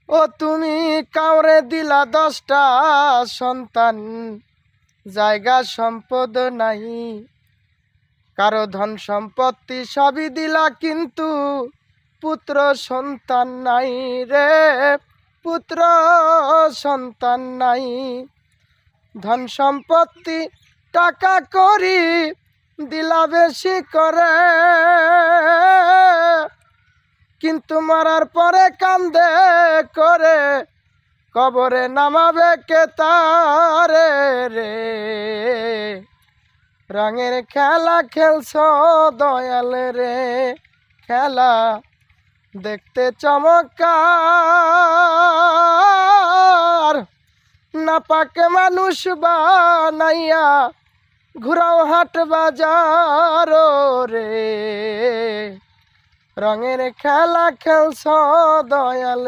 ও তুমি কাউরে দিলা 10টা সন্তান, জায়গা সম্পদ নাই, কারো ধন সম্পত্তি সবই দিলা, কিন্তু পুত্র সন্তান নাই রে, পুত্র সন্তান নাই। ধন সম্পত্তি টাকা করি দিলা বেশি করে, কিন্তু মরার পরে কান্দে করে, কবরে নামাবে কে তারে রে। রঙের খেলা খেলছ দয়াল রে, খেলা দেখতে চমৎকার, না পাকে মানুষ বানাইয়া ঘুরাও হাট বাজার রে। রঙের খেলা খেলছ দয়াল